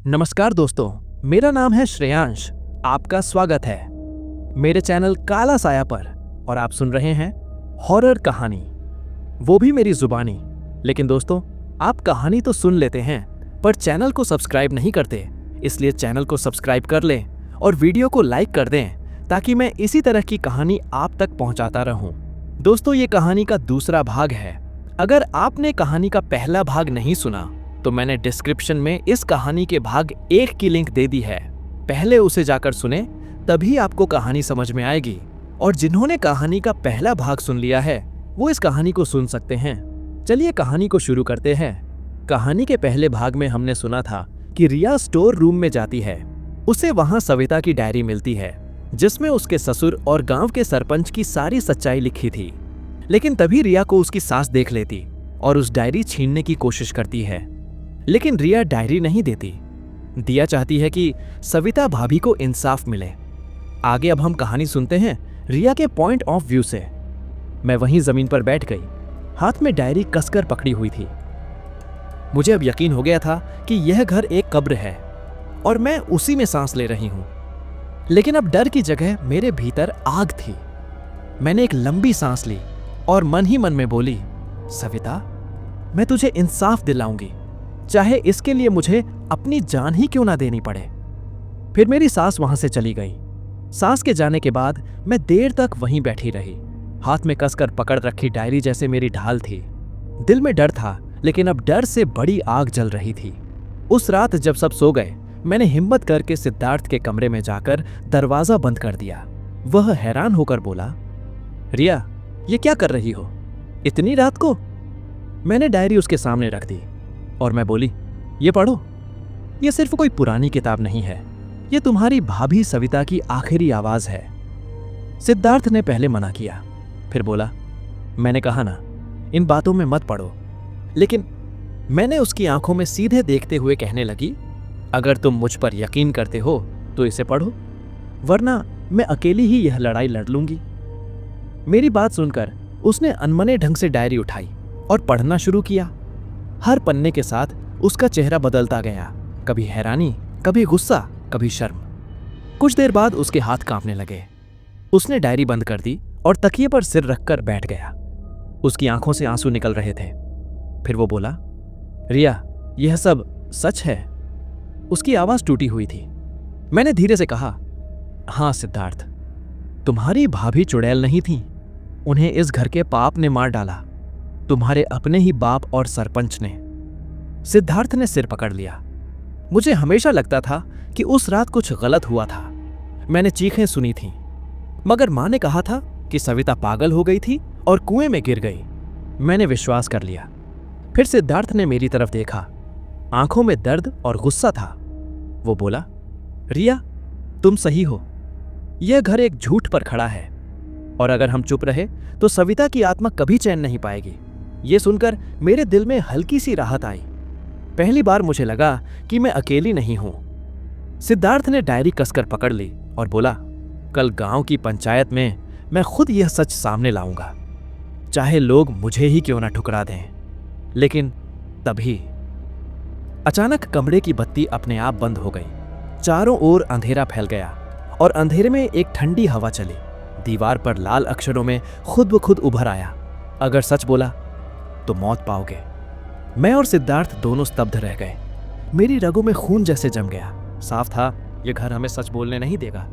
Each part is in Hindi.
नमस्कार दोस्तों, मेरा नाम है श्रेयांश। आपका स्वागत है मेरे चैनल काला साया पर और आप सुन रहे हैं हॉरर कहानी, वो भी मेरी जुबानी। लेकिन दोस्तों, आप कहानी तो सुन लेते हैं पर चैनल को सब्सक्राइब नहीं करते, इसलिए चैनल को सब्सक्राइब कर लें और वीडियो को लाइक कर दें ताकि मैं इसी तरह की कहानी आप तक पहुंचाता रहूं। दोस्तों, ये कहानी का दूसरा भाग है। अगर आपने कहानी का पहला भाग नहीं सुना तो मैंने डिस्क्रिप्शन में इस कहानी के भाग 1 की लिंक दे दी है। पहले उसे जाकर सुने, तभी आपको कहानी समझ में आएगी। और जिन्होंने कहानी का पहला भाग सुन लिया है वो इस कहानी को सुन सकते हैं। चलिए कहानी को शुरू करते हैं। कहानी के पहले भाग में हमने सुना था कि रिया स्टोर रूम में जाती है। उसे वहां सविता की डायरी मिलती है जिसमें उसके ससुर और गांव के सरपंच की सारी सच्चाई लिखी थी। लेकिन तभी रिया को उसकी सास देख लेती और उस डायरी छीनने की कोशिश करती है। लेकिन रिया डायरी नहीं देती। दिया चाहती है कि सविता भाभी को इंसाफ मिले। आगे अब हम कहानी सुनते हैं रिया के पॉइंट ऑफ व्यू से। मैं वहीं जमीन पर बैठ गई, हाथ में डायरी कसकर पकड़ी हुई थी। मुझे अब यकीन हो गया था कि यह घर एक कब्र है और मैं उसी में सांस ले रही हूं। लेकिन अब डर की जगह मेरे भीतर आग थी। मैंने एक लंबी सांस ली और मन ही मन में बोली, सविता, मैं तुझे इंसाफ दिलाऊंगी, चाहे इसके लिए मुझे अपनी जान ही क्यों ना देनी पड़े। फिर मेरी सास वहां से चली गई। सास के जाने के बाद मैं देर तक वहीं बैठी रही। हाथ में कसकर पकड़ रखी डायरी जैसे मेरी ढाल थी। दिल में डर था, लेकिन अब डर से बड़ी आग जल रही थी। उस रात जब सब सो गए, मैंने हिम्मत करके सिद्धार्थ के कमरे में जाकर दरवाजा बंद कर दिया। वह हैरान होकर बोला, रिया, ये क्या कर रही हो इतनी रात को? मैंने डायरी उसके सामने रख दी और मैं बोली, ये पढ़ो। ये सिर्फ कोई पुरानी किताब नहीं है, ये तुम्हारी भाभी सविता की आखिरी आवाज है। सिद्धार्थ ने पहले मना किया, फिर बोला, मैंने कहा ना, इन बातों में मत पढ़ो। लेकिन मैंने उसकी आंखों में सीधे देखते हुए कहने लगी, अगर तुम मुझ पर यकीन करते हो तो इसे पढ़ो, वरना मैं अकेली ही यह लड़ाई लड़ लूंगी। मेरी बात सुनकर उसने अनमने ढंग से डायरी उठाई और पढ़ना शुरू किया। हर पन्ने के साथ उसका चेहरा बदलता गया, कभी हैरानी, कभी गुस्सा, कभी शर्म। कुछ देर बाद उसके हाथ कांपने लगे। उसने डायरी बंद कर दी और तकिए पर सिर रखकर बैठ गया। उसकी आंखों से आंसू निकल रहे थे। फिर वो बोला, रिया, यह सब सच है? उसकी आवाज टूटी हुई थी। मैंने धीरे से कहा, हां सिद्धार्थ, तुम्हारी भाभी चुड़ैल नहीं थी। उन्हें इस घर के पाप ने मार डाला, तुम्हारे अपने ही बाप और सरपंच ने। सिद्धार्थ ने सिर पकड़ लिया। मुझे हमेशा लगता था कि उस रात कुछ गलत हुआ था। मैंने चीखें सुनी थीं, मगर मां ने कहा था कि सविता पागल हो गई थी और कुएं में गिर गई। मैंने विश्वास कर लिया। फिर सिद्धार्थ ने मेरी तरफ देखा, आंखों में दर्द और गुस्सा था। वो बोला, रिया, तुम सही हो, यह घर एक झूठ पर खड़ा है और अगर हम चुप रहे तो सविता की आत्मा कभी चैन नहीं पाएगी। ये सुनकर मेरे दिल में हल्की सी राहत आई। पहली बार मुझे लगा कि मैं अकेली नहीं हूं। सिद्धार्थ ने डायरी कसकर पकड़ ली और बोला, कल गांव की पंचायत में मैं खुद यह सच सामने लाऊंगा, चाहे लोग मुझे ही क्यों ना ठुकरा दें। लेकिन तभी अचानक कमरे की बत्ती अपने आप बंद हो गई। चारों ओर अंधेरा फैल गया और अंधेरे में एक ठंडी हवा चली। दीवार पर लाल अक्षरों में खुद ब खुद उभर आया, अगर सच बोला तो मौत पाओगे। मैं और सिद्धार्थ दोनों स्तब्ध रह गए। मेरी रगों में खून जैसे जम गया। साफ था यह घर हमें सच बोलने नहीं देगा।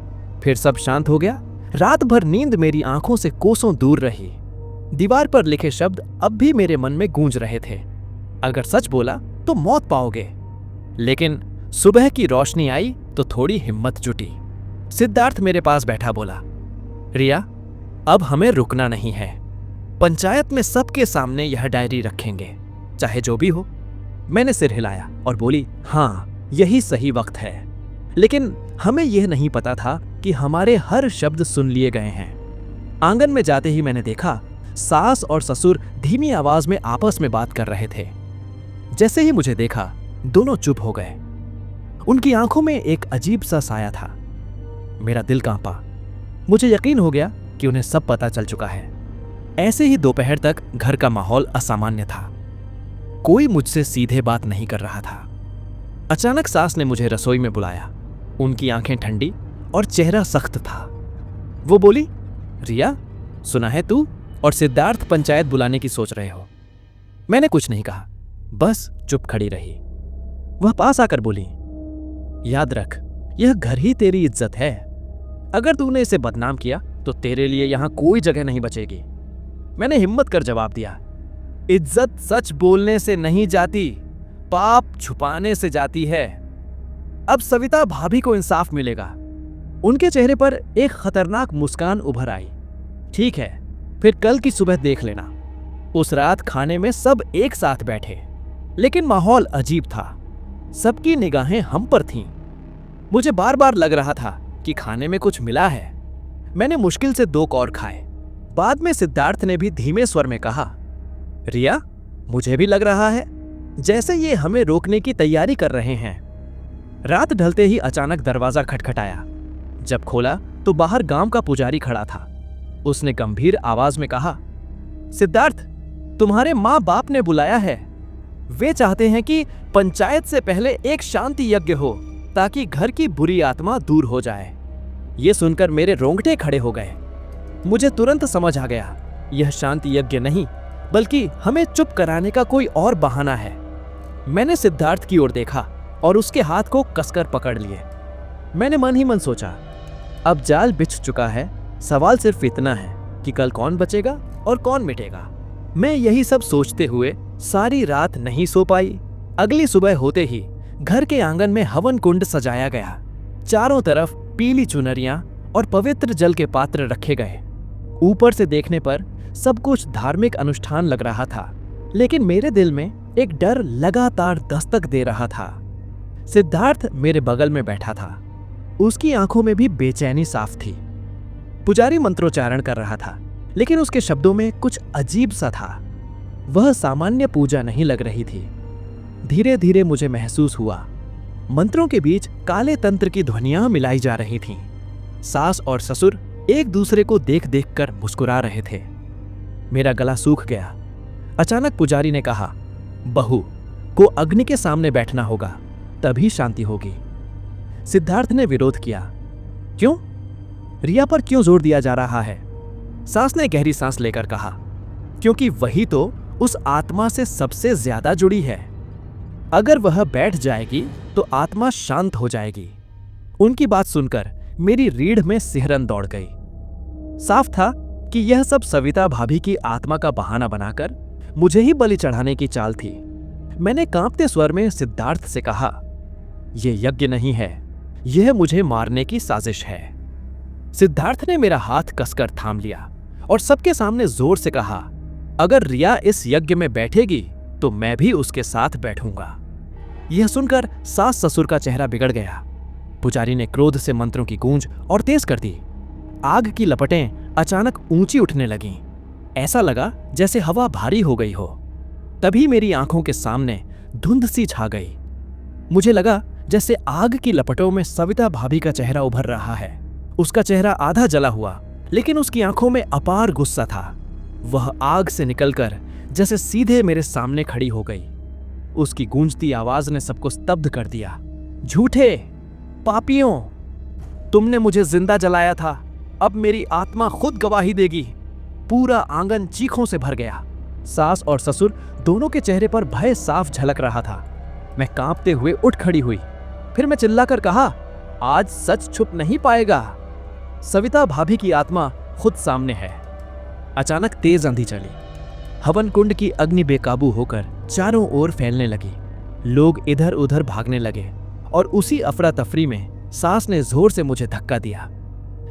फिर सब शांत हो गया। रात भर नींद मेरी आंखों से कोसों दूर रही। दीवार पर लिखे शब्द अब भी मेरे मन में गूंज रहे थे, अगर सच बोला तो मौत पाओगे। लेकिन सुबह की रोशनी आई तो थोड़ी हिम्मत जुटी। सिद्धार्थ मेरे पास बैठा बोला, रिया, अब हमें रुकना नहीं है। पंचायत में सबके सामने यह डायरी रखेंगे, चाहे जो भी हो। मैंने सिर हिलाया और बोली, हाँ, यही सही वक्त है। लेकिन हमें यह नहीं पता था कि हमारे हर शब्द सुन लिए गए हैं। आंगन में जाते ही मैंने देखा सास और ससुर धीमी आवाज में आपस में बात कर रहे थे। जैसे ही मुझे देखा, दोनों चुप हो गए। उनकी आंखों में एक अजीब सा साया था। मेरा दिल कांपा। मुझे यकीन हो गया कि उन्हें सब पता चल चुका है। ऐसे ही दोपहर तक घर का माहौल असामान्य था। कोई मुझसे सीधे बात नहीं कर रहा था। अचानक सास ने मुझे रसोई में बुलाया। उनकी आंखें ठंडी और चेहरा सख्त था। वो बोली, रिया, सुना है तू और सिद्धार्थ पंचायत बुलाने की सोच रहे हो। मैंने कुछ नहीं कहा, बस चुप खड़ी रही। वह पास आकर बोली, याद रख, यह घर ही तेरी इज्जत है। अगर तूने इसे बदनाम किया तो तेरे लिए यहां कोई जगह नहीं बचेगी। मैंने हिम्मत कर जवाब दिया, इज्जत सच बोलने से नहीं जाती, पाप छुपाने से जाती है। अब सविता भाभी को इंसाफ मिलेगा। उनके चेहरे पर एक खतरनाक मुस्कान उभर आई। ठीक है, फिर कल की सुबह देख लेना। उस रात खाने में सब एक साथ बैठे, लेकिन माहौल अजीब था। सबकी निगाहें हम पर थीं। मुझे बार बार लग रहा था कि खाने में कुछ मिला है। मैंने मुश्किल से 2 कौर खाए। बाद में सिद्धार्थ ने भी धीमे स्वर में कहा, रिया, मुझे भी लग रहा है जैसे ये हमें रोकने की तैयारी कर रहे हैं। रात ढलते ही अचानक दरवाजा खटखटाया। जब खोला तो बाहर गांव का पुजारी खड़ा था। उसने गंभीर आवाज में कहा, सिद्धार्थ, तुम्हारे मां बाप ने बुलाया है। वे चाहते हैं कि पंचायत से पहले एक शांति यज्ञ हो ताकि घर की बुरी आत्मा दूर हो जाए। यह सुनकर मेरे रोंगटे खड़े हो गए। मुझे तुरंत समझ आ गया, यह शांति यज्ञ नहीं बल्कि हमें चुप कराने का कोई और बहाना है। मैंने सिद्धार्थ की ओर देखा और उसके हाथ को कसकर पकड़ लिए। मैंने मन ही मन सोचा, अब जाल बिछ चुका है, सवाल सिर्फ इतना है कि कल कौन बचेगा और कौन मिटेगा। मैं यही सब सोचते हुए सारी रात नहीं सो पाई। अगली सुबह होते ही घर के आंगन में हवन कुंड सजाया गया। चारों तरफ पीली चुनरियां और पवित्र जल के पात्र रखे गए। ऊपर से देखने पर सब कुछ धार्मिक अनुष्ठान लग रहा था, लेकिन मेरे दिल में एक डर लगातार दस्तक दे रहा था। सिद्धार्थ मेरे बगल में बैठा था। उसकी आंखों में भी बेचैनी साफ थी। पुजारी मंत्रोच्चारण कर रहा था, लेकिन उसके शब्दों में कुछ अजीब सा था। वह सामान्य पूजा नहीं लग रही थी। धीरे धीरे मुझे महसूस हुआ, मंत्रों के बीच काले तंत्र की ध्वनियां मिलाई जा रही थीं। सास और ससुर एक दूसरे को देख देख कर मुस्कुरा रहे थे। मेरा गला सूख गया। अचानक पुजारी ने कहा, बहू को अग्नि के सामने बैठना होगा, तभी शांति होगी। सिद्धार्थ ने विरोध किया, क्यों? रिया पर क्यों जोर दिया जा रहा है? सास ने गहरी सांस लेकर कहा, क्योंकि वही तो उस आत्मा से सबसे ज्यादा जुड़ी है। अगर वह बैठ जाएगी तो आत्मा शांत हो जाएगी। उनकी बात सुनकर मेरी रीढ़ में सिहरन दौड़ गई। साफ था कि यह सब सविता भाभी की आत्मा का बहाना बनाकर मुझे ही बलि चढ़ाने की चाल थी। मैंने कांपते स्वर में सिद्धार्थ से कहा, यह यज्ञ नहीं है, यह मुझे मारने की साजिश है। सिद्धार्थ ने मेरा हाथ कसकर थाम लिया और सबके सामने जोर से कहा, अगर रिया इस यज्ञ में बैठेगी तो मैं भी उसके साथ बैठूंगा। यह सुनकर सास ससुर का चेहरा बिगड़ गया। पुजारी ने क्रोध से मंत्रों की गूंज और तेज कर दी। आग की लपटें अचानक ऊंची उठने लगीं। ऐसा लगा जैसे हवा भारी हो गई हो। तभी मेरी आंखों के सामने धुंध सी छा गई। मुझे लगा जैसे आग की लपटों में सविता भाभी का चेहरा उभर रहा है। उसका चेहरा आधा जला हुआ, लेकिन उसकी आंखों में अपार गुस्सा था। वह आग से निकलकर जैसे सीधे मेरे सामने खड़ी हो गई। उसकी गूंजती आवाज ने सबको स्तब्ध कर दिया। झूठे, पापियों, तुमने मुझे जिंदा जलाया था, अब मेरी आत्मा खुद गवाही देगी। पूरा आंगन चीखों से भर गया। सास और ससुर दोनों के चेहरे पर भय साफ झलक रहा था। मैं कांपते हुए उठ खड़ी हुई। फिर मैं चिल्लाकर कहा, आज सच छुप नहीं पाएगा। सविता भाभी की आत्मा खुद सामने है। अचानक तेज आंधी चली। हवन कुंड की अग्नि बेकाबू होकर चारों ओर फैलने लगी। लोग इधर उधर भागने लगे और उसी अफरा तफरी में सास ने जोर से मुझे धक्का दिया।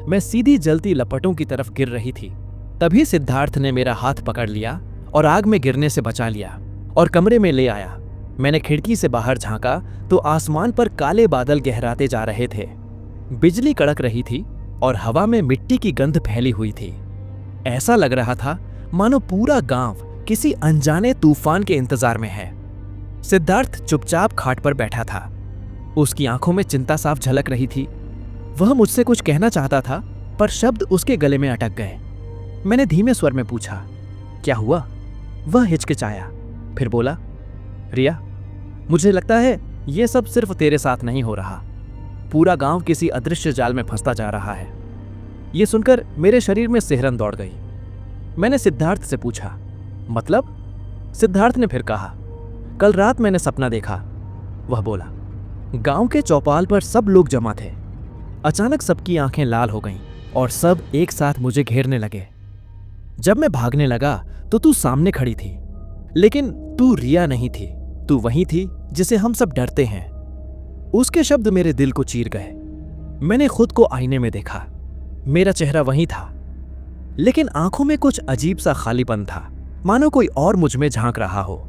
मैं सीधी जलती लपटों की तरफ गिर रही थी। तभी सिद्धार्थ ने मेरा हाथ पकड़ लिया और आग में गिरने से बचा लिया और कमरे में ले आया। मैंने खिड़की से बाहर झांका तो आसमान पर काले बादल गहराते जा रहे थे। बिजली कड़क रही थी और हवा में मिट्टी की गंध फैली हुई थी। ऐसा लग रहा था मानो पूरा गांव किसी अनजाने तूफान के इंतजार में है। सिद्धार्थ चुपचाप खाट पर बैठा था। उसकी आंखों में चिंता साफ झलक रही थी। वह मुझसे कुछ कहना चाहता था, पर शब्द उसके गले में अटक गए। मैंने धीमे स्वर में पूछा, क्या हुआ? वह हिचकिचाया, फिर बोला, रिया, मुझे लगता है ये सब सिर्फ तेरे साथ नहीं हो रहा, पूरा गांव किसी अदृश्य जाल में फंसता जा रहा है। ये सुनकर मेरे शरीर में सिहरन दौड़ गई। मैंने सिद्धार्थ से पूछा, मतलब? सिद्धार्थ ने फिर कहा, कल रात मैंने सपना देखा। वह बोला, गांव के चौपाल पर सब लोग जमा थे। अचानक सबकी आंखें लाल हो गईं और सब एक साथ मुझे घेरने लगे। जब मैं भागने लगा तो तू सामने खड़ी थी, लेकिन तू रिया नहीं थी, तू वही थी जिसे हम सब डरते हैं। उसके शब्द मेरे दिल को चीर गए। मैंने खुद को आईने में देखा, मेरा चेहरा वही था, लेकिन आंखों में कुछ अजीब सा खालीपन था, मानो कोई और मुझ में झांक रहा हो।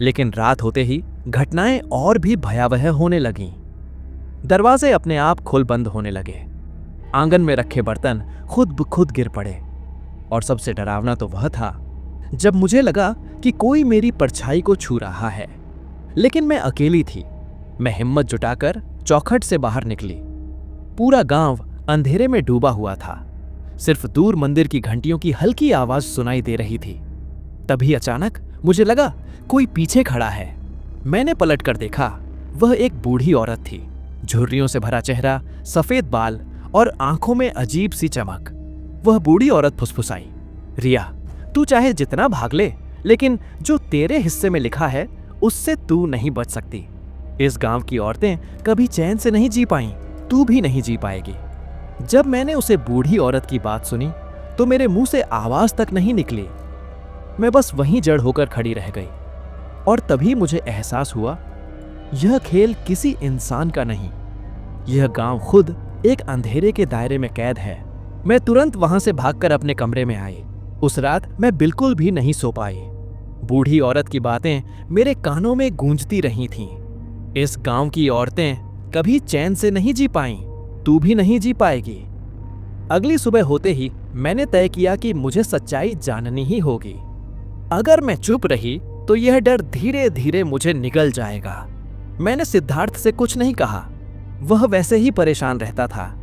लेकिन रात होते ही घटनाएं और भी भयावह होने लगीं। दरवाजे अपने आप खुल बंद होने लगे, आंगन में रखे बर्तन खुद ब खुद गिर पड़े, और सबसे डरावना तो वह था जब मुझे लगा कि कोई मेरी परछाई को छू रहा है। लेकिन मैं अकेली थी। मैं हिम्मत जुटाकर चौखट से बाहर निकली। पूरा गांव अंधेरे में डूबा हुआ था, सिर्फ दूर मंदिर की घंटियों की हल्की आवाज सुनाई दे रही थी। तभी अचानक मुझे लगा कोई पीछे खड़ा है। मैंने पलटकर देखा, वह एक बूढ़ी औरत थी। झुर्रियों से भरा चेहरा, सफेद बाल और आंखों में अजीब सी चमक। वह बूढ़ी औरत फुसफुसाई, रिया, तू चाहे जितना भाग ले, लेकिन जो तेरे हिस्से में लिखा है उससे तू नहीं बच सकती। इस गांव की औरतें कभी चैन से नहीं जी पाईं, तू भी नहीं जी पाएगी। जब मैंने उसे बूढ़ी औरत की बात सुनी तो मेरे मुंह से आवाज तक नहीं निकली। मैं बस वहीं जड़ होकर खड़ी रह गई। और तभी मुझे एहसास हुआ, यह खेल किसी इंसान का नहीं, यह गांव खुद एक अंधेरे के दायरे में कैद है। मैं तुरंत वहां से भागकर अपने कमरे में आई। उस रात मैं बिल्कुल भी नहीं सो पाई। बूढ़ी औरत की बातें मेरे कानों में गूंजती रही थीं। इस गांव की औरतें कभी चैन से नहीं जी पाईं, तू भी नहीं जी पाएगी। अगली सुबह होते ही मैंने तय किया कि मुझे सच्चाई जाननी ही होगी। अगर मैं चुप रही तो यह डर धीरे धीरे मुझे निगल जाएगा। मैंने सिद्धार्थ से कुछ नहीं कहा, वह वैसे ही परेशान रहता था।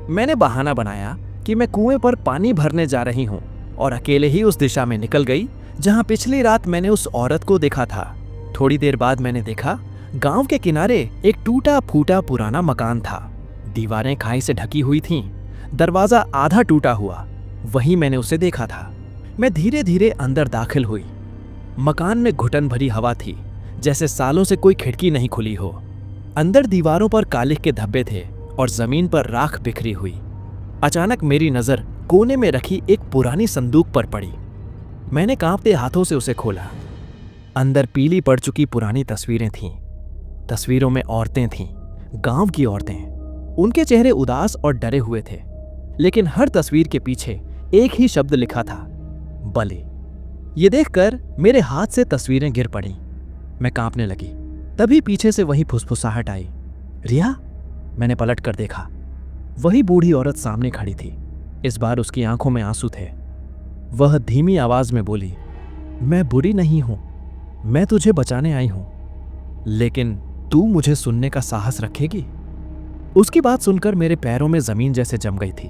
मैंने बहाना बनाया कि मैं कुएं पर पानी भरने जा रही हूं और अकेले ही उस दिशा में निकल गई जहां पिछली रात मैंने उस औरत को देखा था। थोड़ी देर बाद मैंने देखा, गांव के किनारे एक टूटा फूटा पुराना मकान था। दीवारें खाई से ढकी हुई थीं, दरवाजा आधा टूटा हुआ, वहीं मैंने उसे देखा था। मैं धीरे धीरे अंदर दाखिल हुई। मकान में घुटन भरी हवा थी, जैसे सालों से कोई खिड़की नहीं खुली हो। अंदर दीवारों पर कालिख के धब्बे थे और जमीन पर राख बिखरी हुई। अचानक मेरी नजर कोने में रखी एक पुरानी संदूक पर पड़ी। मैंने कांपते हाथों से उसे खोला। अंदर पीली पड़ चुकी पुरानी तस्वीरें थीं। तस्वीरों में औरतें थीं, गांव की औरतें। उनके चेहरे उदास और डरे हुए थे, लेकिन हर तस्वीर के पीछे एक ही शब्द लिखा था, बलि। ये देखकर मेरे हाथ से तस्वीरें गिर पड़ी। मैं कांपने लगी। तभी पीछे से वही फुसफुसाहट आई, रिया। मैंने पलट कर देखा, वही बूढ़ी औरत सामने खड़ी थी। इस बार उसकी आंखों में आंसू थे। वह धीमी आवाज में बोली, मैं बुरी नहीं हूं, मैं तुझे बचाने आई हूं, लेकिन तू मुझे सुनने का साहस रखेगी? उसकी बात सुनकर मेरे पैरों में जमीन जैसे जम गई थी,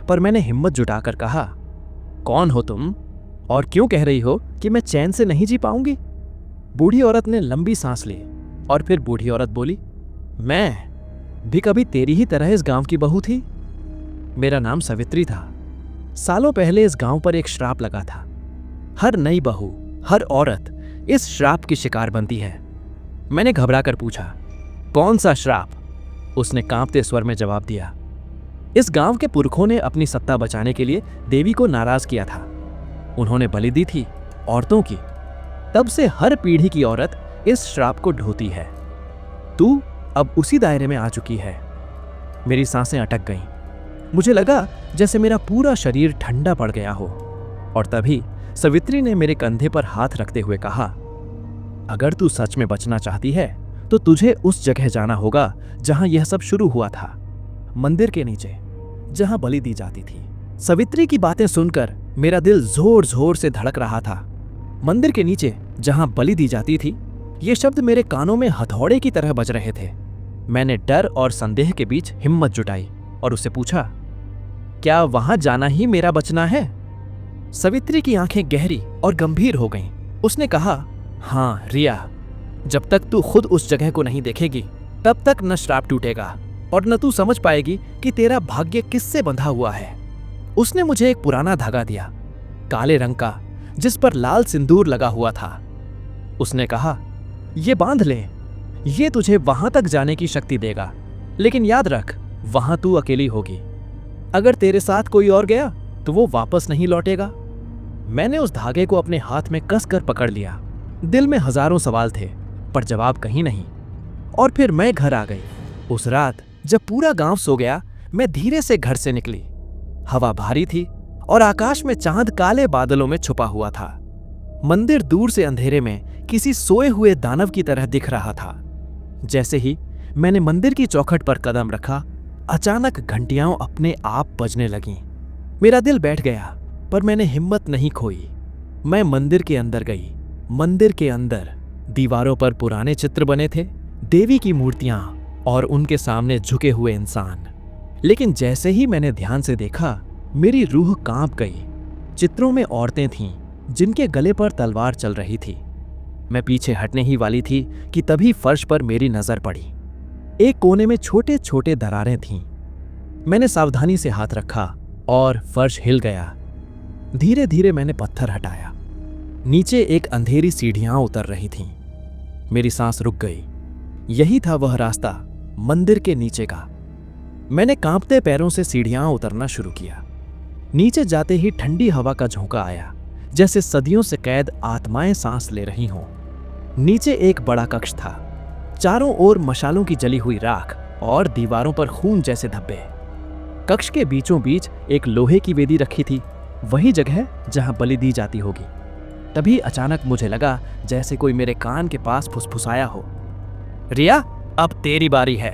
पर मैंने हिम्मत जुटाकर कहा, कौन हो तुम और क्यों कह रही हो कि मैं चैन से नहीं जी पाऊंगी? बूढ़ी औरत ने लंबी सांस ली और फिर बूढ़ी औरत बोली, मैं भी कभी तेरी ही तरह इस गांव की बहू थी। मेरा नाम सवित्री था। सालों पहले इस गांव पर एक श्राप लगा था। हर नई बहू, हर औरत इस श्राप की शिकार बनती है। मैंने घबराकर पूछा, कौन सा श्राप? उसने कांपते स्वर में जवाब दिया, इस गांव के पुरखों ने अपनी सत्ता बचाने के लिए देवी को नाराज किया था। उन्होंने बलि दी थी औरतों की। तब से हर पीढ़ी की औरत इस श्राप को ढोती है। तू अब उसी दायरे में आ चुकी है। मेरी सांसें अटक गईं। मुझे लगा जैसे मेरा पूरा शरीर ठंडा पड़ गया हो। और तभी सवित्री ने मेरे कंधे पर हाथ रखते हुए कहा, अगर तू सच में बचना चाहती है तो तुझे उस जगह जाना होगा जहां यह सब शुरू हुआ था, मंदिर के नीचे, जहां बलि दी जाती थी। सवित्री की बातें सुनकर मेरा दिल जोर जोर से धड़क रहा था। मंदिर के नीचे जहां बलि दी जाती थी, ये शब्द मेरे कानों में हथौड़े की तरह बज रहे थे। मैंने डर और संदेह के बीच हिम्मत जुटाई और उससे पूछा, क्या वहां जाना ही मेरा बचना है? सवित्री की आंखें गहरी और गंभीर हो गईं। उसने कहा, हाँ रिया, जब तक तू खुद उस जगह को नहीं देखेगी तब तक न श्राप टूटेगा और न तू समझ पाएगी कि तेरा भाग्य किससे बंधा हुआ है। उसने मुझे एक पुराना धागा दिया, काले रंग का, जिस पर लाल सिंदूर लगा हुआ था। उसने कहा, ये बांध ले, ये तुझे वहां तक जाने की शक्ति देगा, लेकिन याद रख वहां तू अकेली होगी। अगर तेरे साथ कोई और गया तो वो वापस नहीं लौटेगा। मैंने उस धागे को अपने हाथ में कसकर पकड़ लिया। दिल में हजारों सवाल थे पर जवाब कहीं नहीं। और फिर मैं घर आ गई। उस रात जब पूरा गांव सो गया, मैं धीरे से घर से निकली। हवा भारी थी और आकाश में चांद काले बादलों में छुपा हुआ था। मंदिर दूर से अंधेरे में किसी सोए हुए दानव की तरह दिख रहा था। जैसे ही मैंने मंदिर की चौखट पर कदम रखा, अचानक घंटियां अपने आप बजने लगीं। मेरा दिल बैठ गया पर मैंने हिम्मत नहीं खोई। मैं मंदिर के अंदर गई। मंदिर के अंदर दीवारों पर पुराने चित्र बने थे, देवी की मूर्तियां और उनके सामने झुके हुए इंसान। लेकिन जैसे ही मैंने ध्यान से देखा, मेरी रूह कांप गई। चित्रों में औरतें थीं जिनके गले पर तलवार चल रही थी। मैं पीछे हटने ही वाली थी कि तभी फर्श पर मेरी नजर पड़ी। एक कोने में छोटे छोटे दरारें थीं। मैंने सावधानी से हाथ रखा और फर्श हिल गया। धीरे धीरे मैंने पत्थर हटाया। नीचे एक अंधेरी सीढ़ियां उतर रही थीं। मेरी सांस रुक गई। यही था वह रास्ता मंदिर के नीचे का। मैंने कांपते पैरों से सीढ़ियां उतरना शुरू किया। नीचे जाते ही ठंडी हवा का झोंका आया, जैसे सदियों से कैद आत्माएं सांस ले रही हों। नीचे एक बड़ा कक्ष था, चारों ओर मशालों की जली हुई राख और दीवारों पर खून जैसे धब्बे। कक्ष के बीचों बीच एक लोहे की वेदी रखी थी, वही जगह जहां बलि दी जाती होगी। तभी अचानक मुझे लगा जैसे कोई मेरे कान के पास फुसफुसाया हो, रिया, अब तेरी बारी है।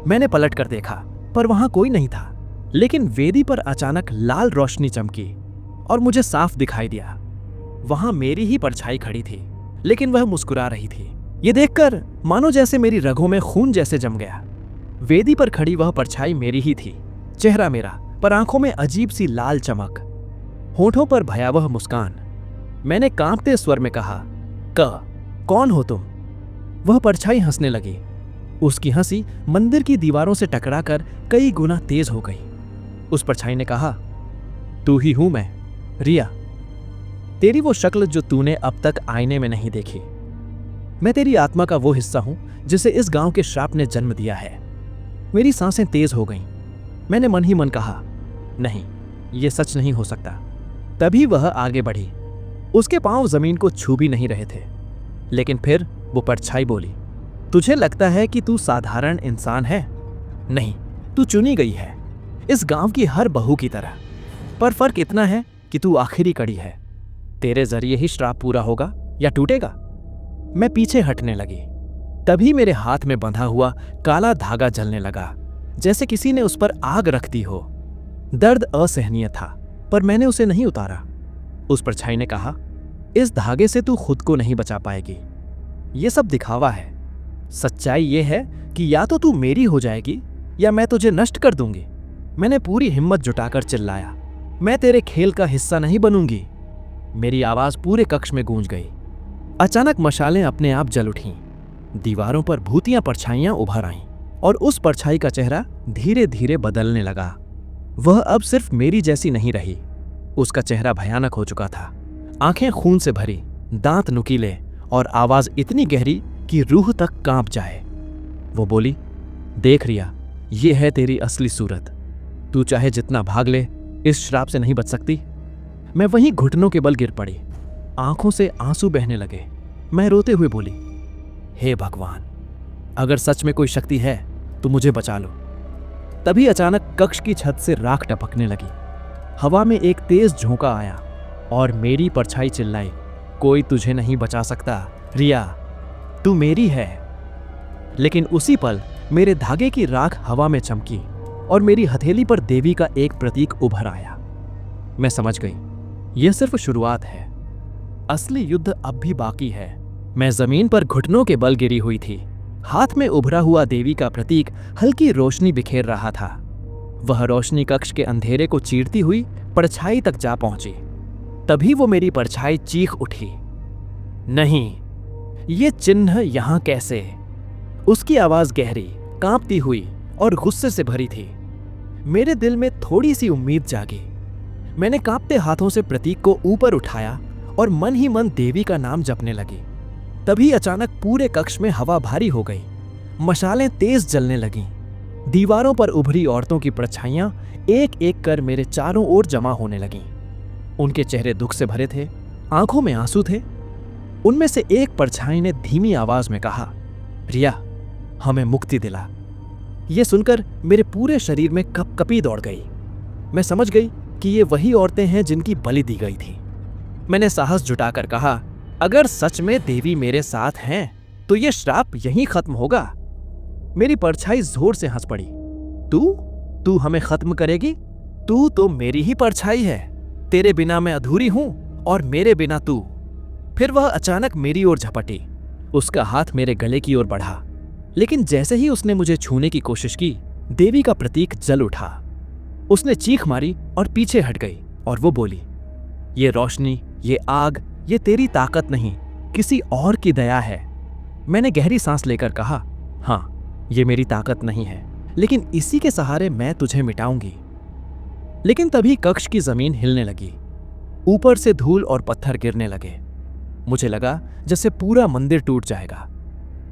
मैंने पलट कर देखा पर वहां कोई नहीं था, लेकिन वेदी पर अचानक लाल रोशनी चमकी और मुझे साफ दिखाई दिया। वहां मेरी ही परछाई खड़ी थी, लेकिन वह मुस्कुरा रही थी। ये देखकर मानो जैसे मेरी रगों में खून जैसे जम गया। वेदी पर खड़ी वह परछाई मेरी ही थी, चेहरा मेरा, पर आंखों में अजीब सी लाल चमक, होठों पर भयावह मुस्कान। मैंने कांपते स्वर में कहा, कौन हो तुम? वह परछाई हंसने लगी। उसकी हंसी मंदिर की दीवारों से टकराकर कई गुना तेज हो गई। उस परछाई ने कहा, तू ही हूं मैं, रिया। तेरी वो शक्ल जो तूने अब तक आईने में नहीं देखी। मैं तेरी आत्मा का वो हिस्सा हूं जिसे इस गांव के श्राप ने जन्म दिया है। मेरी सांसें तेज हो गईं। मैंने मन ही मन कहा, नहीं, ये सच नहीं हो सकता। तभी वह आगे बढ़ी। उसके पांव जमीन को छू भी नहीं रहे थे। लेकिन फिर वो परछाई बोली, तुझे लगता है कि तू साधारण इंसान है? नहीं, तू चुनी गई है, इस गांव की हर बहू की तरह। पर फर्क इतना है कि तू आखिरी कड़ी है। तेरे जरिए ही श्राप पूरा होगा या टूटेगा। मैं पीछे हटने लगी। तभी मेरे हाथ में बंधा हुआ काला धागा जलने लगा, जैसे किसी ने उस पर आग रख दी हो। दर्द असहनीय था, पर मैंने उसे नहीं उतारा। उस परछाई ने कहा, इस धागे से तू खुद को नहीं बचा पाएगी। ये सब दिखावा है। सच्चाई ये है कि या तो तू मेरी हो जाएगी या मैं तुझे नष्ट कर दूंगी। मैंने पूरी हिम्मत जुटाकर चिल्लाया, मैं तेरे खेल का हिस्सा नहीं बनूंगी। मेरी आवाज पूरे कक्ष में गूंज गई। अचानक मशालें अपने आप जल उठीं। दीवारों पर भूतियां परछाइयां उभर आईं और उस परछाई का चेहरा धीरे धीरे बदलने लगा। वह अब सिर्फ मेरी जैसी नहीं रही। उसका चेहरा भयानक हो चुका था। आंखें खून से भरी, दांत नुकीले और आवाज इतनी गहरी कि रूह तक कांप जाए। वो बोली, देख रिया, ये है तेरी असली सूरत। तू चाहे जितना भाग ले, इस श्राप से नहीं बच सकती। मैं वहीं घुटनों के बल गिर पड़ी। आंखों से आंसू बहने लगे। मैं रोते हुए बोली, हे भगवान, अगर सच में कोई शक्ति है तो मुझे बचा लो। तभी अचानक कक्ष की छत से राख टपकने लगी। हवा में एक तेज झोंका आया और मेरी परछाई चिल्लाई, कोई तुझे नहीं बचा सकता रिया, तू मेरी है। लेकिन उसी पल मेरे धागे की राख हवा में चमकी और मेरी हथेली पर देवी का एक प्रतीक उभर आया। मैं समझ गई, यह सिर्फ शुरुआत है। असली युद्ध अब भी बाकी है। मैं जमीन पर घुटनों के बल गिरी हुई थी। हाथ में उभरा हुआ देवी का प्रतीक हल्की रोशनी बिखेर रहा था। वह रोशनी कक्ष के अंधेरे को चीरती हुई परछाई तक जा पहुंची। तभी वो मेरी परछाई चीख उठी, नहीं, ये चिन्ह यहां कैसे? उसकी आवाज गहरी, कांपती हुई और गुस्से से भरी थी। मेरे दिल में थोड़ी सी उम्मीद जागी। मैंने कांपते हाथों से प्रतीक को ऊपर उठाया और मन ही मन देवी का नाम जपने लगी। तभी अचानक पूरे कक्ष में हवा भारी हो गई। मशालें तेज जलने लगीं। दीवारों पर उभरी औरतों की परछाइयां एक एक कर मेरे चारों ओर जमा होने लगीं। उनके चेहरे दुख से भरे थे, आंखों में आंसू थे। उनमें से एक परछाई ने धीमी आवाज में कहा, रिया, हमें मुक्ति दिला। यह सुनकर मेरे पूरे शरीर में कपकपी दौड़ गई। मैं समझ गई कि ये वही औरतें हैं जिनकी बलि दी गई थी। मैंने साहस जुटाकर कहा, अगर सच में देवी मेरे साथ हैं तो यह श्राप यहीं खत्म होगा। मेरी परछाई जोर से हंस पड़ी। तू हमें खत्म करेगी? तू तो मेरी ही परछाई है। तेरे बिना मैं अधूरी हूं और मेरे बिना तू। फिर वह अचानक मेरी ओर झपटी। उसका हाथ मेरे गले की ओर बढ़ा, लेकिन जैसे ही उसने मुझे छूने की कोशिश की, देवी का प्रतीक जल उठा। उसने चीख मारी और पीछे हट गई और वो बोली, ये रोशनी, ये आग, ये तेरी ताकत नहीं, किसी और की दया है। मैंने गहरी सांस लेकर कहा, हाँ, ये मेरी ताकत नहीं है, लेकिन इसी के सहारे मैं तुझे मिटाऊंगी। लेकिन तभी कक्ष की जमीन हिलने लगी। ऊपर से धूल और पत्थर गिरने लगे। मुझे लगा जैसे पूरा मंदिर टूट जाएगा।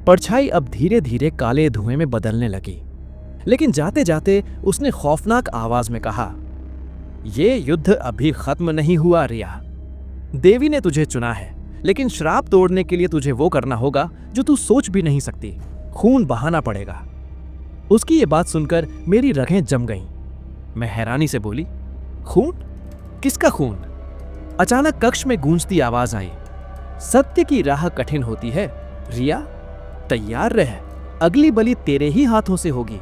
परछाई अब धीरे धीरे काले धुएं में बदलने लगी। लेकिन जाते जाते उसने खौफनाक आवाज में कहा, ये युद्ध अभी खत्म नहीं हुआ रिया। देवी ने तुझे चुना है, लेकिन श्राप तोड़ने के लिए तुझे वो करना होगा जो तू सोच भी नहीं सकती। खून बहाना पड़ेगा। उसकी ये बात सुनकर मेरी रगें जम गईं। मैं हैरानी से बोली, खून? किसका खून? अचानक कक्ष में गूंजती आवाज आई, सत्य की राह कठिन होती है रिया, तैयार रह, अगली बलि तेरे ही हाथों से होगी।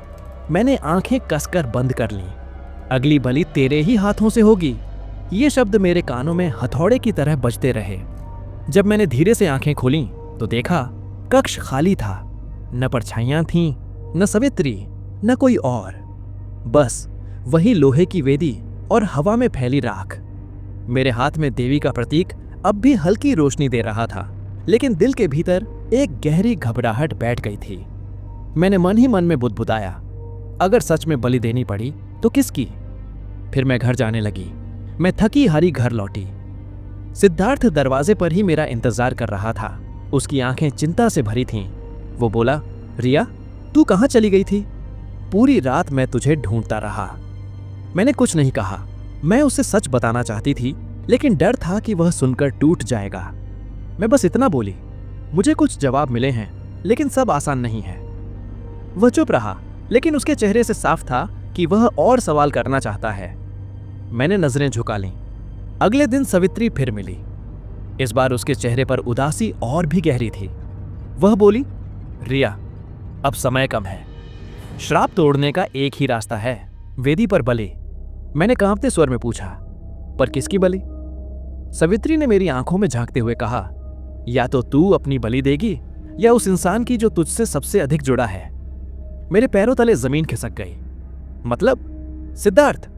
मैंने आंखें कसकर बंद कर लीं। अगली बलि तेरे ही हाथों से होगी। ये शब्द मेरे कानों में हथौड़े की तरह बजते रहे। जब मैंने धीरे से आंखें खोलीं तो देखा कक्ष खाली था। न परछाइयां थीं, न सवित्री, न कोई और। बस वही लोहे की वेदी और हवा में फैली राख। मेरे हाथ में देवी का प्रतीक अब भी हल्की रोशनी दे रहा था, लेकिन दिल के भीतर एक गहरी घबराहट बैठ गई थी। मैंने मन ही मन में बुदबुदाया, अगर सच में बलि देनी पड़ी तो किसकी? फिर मैं घर जाने लगी। मैं थकी हारी घर लौटी। सिद्धार्थ दरवाजे पर ही मेरा इंतजार कर रहा था। उसकी आंखें चिंता से भरी थीं। वो बोला, रिया, तू कहाँ चली गई थी? पूरी रात मैं तुझे ढूंढता रहा। मैंने कुछ नहीं कहा। मैं उसे सच बताना चाहती थी, लेकिन डर था कि वह सुनकर टूट जाएगा। मैं बस इतना बोली, मुझे कुछ जवाब मिले हैं, लेकिन सब आसान नहीं है। वह चुप रहा, लेकिन उसके चेहरे से साफ था कि वह और सवाल करना चाहता है। मैंने नजरें झुका लीं। अगले दिन सवित्री फिर मिली। इस बार उसके चेहरे पर उदासी और भी गहरी थी। वह बोली, रिया, अब समय कम है। श्राप तोड़ने का एक ही रास्ता है, वेदी पर बलि। मैंने कांपते स्वर में पूछा, पर किसकी बलि? सवित्री ने मेरी आंखों में झांकते हुए कहा, या तो तू अपनी बलि देगी या उस इंसान की जो तुझसे सबसे अधिक जुड़ा है। मेरे पैरों तले जमीन खिसक गई। मतलब? सिद्धार्थ?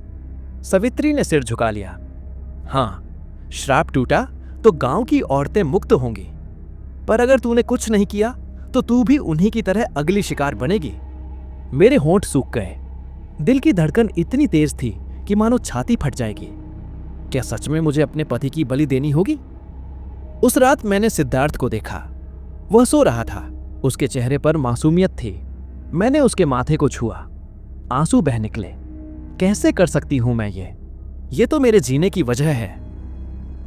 सवित्री ने सिर झुका लिया। हां, श्राप टूटा तो गांव की औरतें मुक्त होंगी, पर अगर तूने कुछ नहीं किया तो तू भी उन्हीं की तरह अगली शिकार बनेगी। मेरे होंठ सूख गए। दिल की धड़कन इतनी तेज थी कि मानो छाती फट जाएगी। क्या सच में मुझे अपने पति की बलि देनी होगी? उस रात मैंने सिद्धार्थ को देखा। वह सो रहा था। उसके चेहरे पर मासूमियत थी। मैंने उसके माथे को छुआ। आंसू बह निकले। कैसे कर सकती हूं मैं ये तो मेरे जीने की वजह है।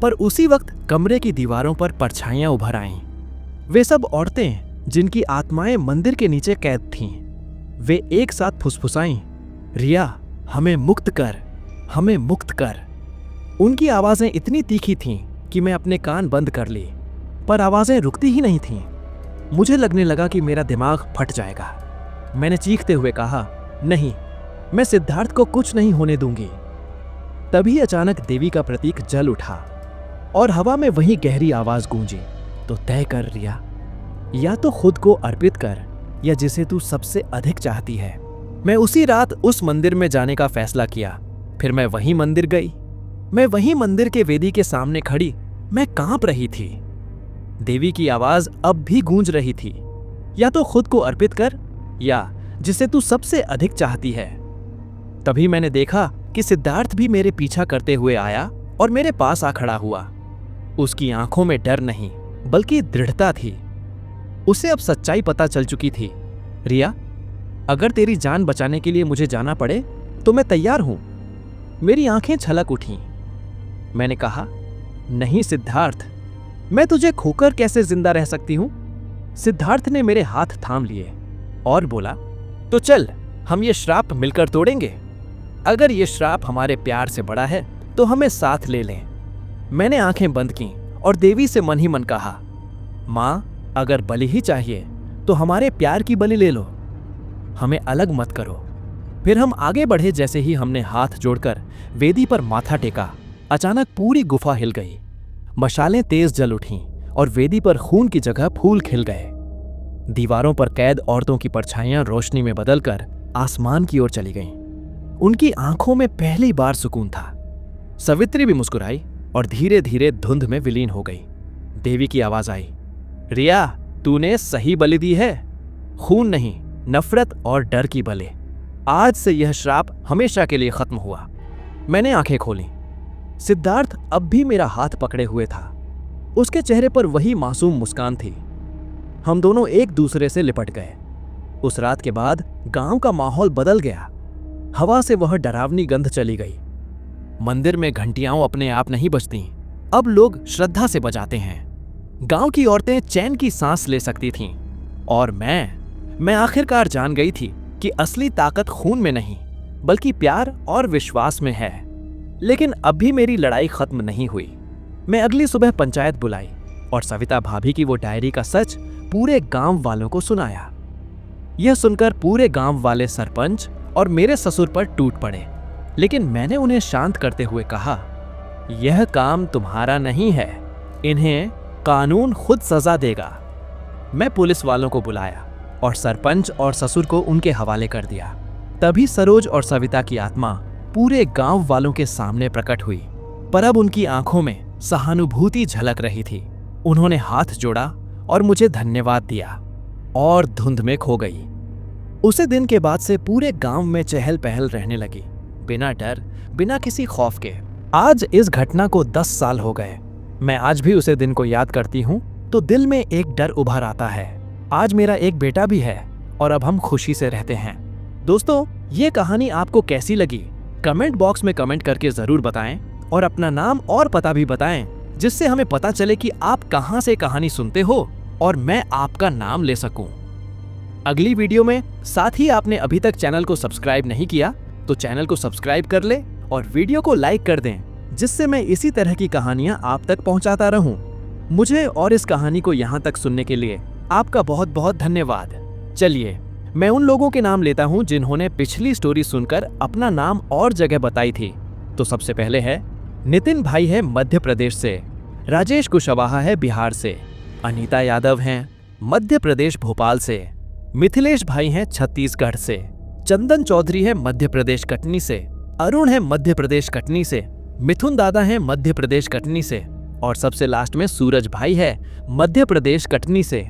पर उसी वक्त कमरे की दीवारों पर परछाइयां उभर आईं। वे सब औरतें जिनकी आत्माएं मंदिर के नीचे कैद थीं। वे एक साथ फुसफुसाईं, रिया, हमें मुक्त कर, हमें मुक्त कर। उनकी आवाजें इतनी तीखी थीं कि मैं अपने कान बंद कर ली, पर आवाजें रुकती ही नहीं थीं। मुझे लगने लगा कि मेरा दिमाग फट जाएगा। मैंने चीखते हुए कहा, नहीं, मैं सिद्धार्थ को कुछ नहीं होने दूंगी। तभी अचानक देवी का प्रतीक जल उठा और हवा में वही गहरी आवाज गूंजी, तो तय कर रिया, या तो खुद को अर्पित कर या जिसे तू सबसे अधिक चाहती है। मैं उसी रात उस मंदिर में जाने का फैसला किया। फिर मैं वही मंदिर गई। मैं वही मंदिर के वेदी के सामने खड़ी। मैं कांप रही थी। देवी की आवाज अब भी गूंज रही थी, या तो खुद को अर्पित कर या जिसे तू सबसे अधिक चाहती है। तभी मैंने देखा कि सिद्धार्थ भी मेरे पीछा करते हुए आया और मेरे पास आ खड़ा हुआ। उसकी आंखों में डर नहीं बल्कि दृढ़ता थी। उसे अब सच्चाई पता चल चुकी थी। रिया, अगर तेरी जान बचाने के लिए मुझे जाना पड़े तो मैं तैयार हूं। मेरी आंखें छलक उठीं। मैंने कहा, नहीं सिद्धार्थ, मैं तुझे खोकर कैसे जिंदा रह सकती हूं। सिद्धार्थ ने मेरे हाथ थाम लिए और बोला, तो चल हम ये श्राप मिलकर तोड़ेंगे। अगर ये श्राप हमारे प्यार से बड़ा है तो हमें साथ ले लें। मैंने आंखें बंद की और देवी से मन ही मन कहा, मां, अगर बलि ही चाहिए तो हमारे प्यार की बलि ले लो, हमें अलग मत करो। फिर हम आगे बढ़े। जैसे ही हमने हाथ जोड़कर वेदी पर माथा टेका, अचानक पूरी गुफा हिल गई। मशालें तेज जल उठीं और वेदी पर खून की जगह फूल खिल गए। दीवारों पर कैद औरतों की परछाइयां रोशनी में बदलकर आसमान की ओर चली गईं। उनकी आंखों में पहली बार सुकून था। सवित्री भी मुस्कुराई और धीरे धीरे धुंध में विलीन हो गई। देवी की आवाज आई, रिया, तूने सही बलि दी है। खून नहीं, नफरत और डर की बलि। आज से यह श्राप हमेशा के लिए खत्म हुआ। मैंने आंखें खोली। सिद्धार्थ अब भी मेरा हाथ पकड़े हुए था। उसके चेहरे पर वही मासूम मुस्कान थी। हम दोनों एक दूसरे से लिपट गए। उस रात के बाद गांव का माहौल बदल गया। हवा से वह डरावनी गंध चली गई। मंदिर में घंटियां अपने आप नहीं बजती, अब लोग श्रद्धा से बजाते हैं। गांव की औरतें चैन की सांस ले सकती थीं और मैं आखिरकार जान गई थी कि असली ताकत खून में नहीं बल्कि प्यार और विश्वास में है। लेकिन अभी मेरी लड़ाई खत्म नहीं हुई। मैं अगली सुबह पंचायत बुलाई और सविता भाभी की वो डायरी का सच पूरे गांव वालों को सुनाया। यह सुनकर पूरे गांव वाले सरपंच और मेरे ससुर पर टूट पड़े, लेकिन मैंने उन्हें शांत करते हुए कहा, यह काम तुम्हारा नहीं है, इन्हें कानून खुद सजा देगा। मैं पुलिस वालों को बुलाया और सरपंच और ससुर को उनके हवाले कर दिया। तभी सरोज और सविता की आत्मा पूरे गांव वालों के सामने प्रकट हुई, पर अब उनकी आंखों में सहानुभूति झलक रही थी। उन्होंने हाथ जोड़ा और मुझे धन्यवाद दिया और धुंध में खो गई। उसे दिन के बाद से पूरे गांव में चहल पहल रहने लगी, बिना डर, बिना किसी खौफ के। आज इस घटना को 10 साल हो गए। मैं आज भी उसे दिन को याद करती हूँ तो दिल में एक डर उभर आता है। आज मेरा एक बेटा भी है और अब हम खुशी से रहते हैं। दोस्तों, ये कहानी आपको कैसी लगी? कमेंट बॉक्स में कमेंट करके जरूर बताएं और अपना नाम और पता भी बताएं, जिससे हमें पता चले कि आप कहां से कहानी सुनते हो और मैं आपका नाम ले सकूं। अगली वीडियो में, साथ ही आपने अभी तक चैनल को सब्सक्राइब नहीं किया तो चैनल को सब्सक्राइब कर ले और वीडियो को लाइक कर दें, जिससे मैं इसी तरह की कहानियां आप तक पहुंचाता रहूं। मुझे और इस कहानी को यहां तक सुनने के लिए आपका बहुत बहुत धन्यवाद। चलिए, मैं उन लोगों के नाम लेता हूं जिन्होंने पिछली स्टोरी सुनकर अपना नाम और जगह बताई थी। तो सबसे पहले है नितिन भाई, है मध्य प्रदेश से। राजेश कुशवाहा है बिहार से। अनीता यादव हैं मध्य प्रदेश भोपाल से। मिथिलेश भाई हैं छत्तीसगढ़ से। चंदन चौधरी है मध्य प्रदेश कटनी से। अरुण है मध्य प्रदेश कटनी से। मिथुन दादा हैं मध्य प्रदेश कटनी से। और सबसे लास्ट में सूरज भाई है मध्य प्रदेश कटनी से।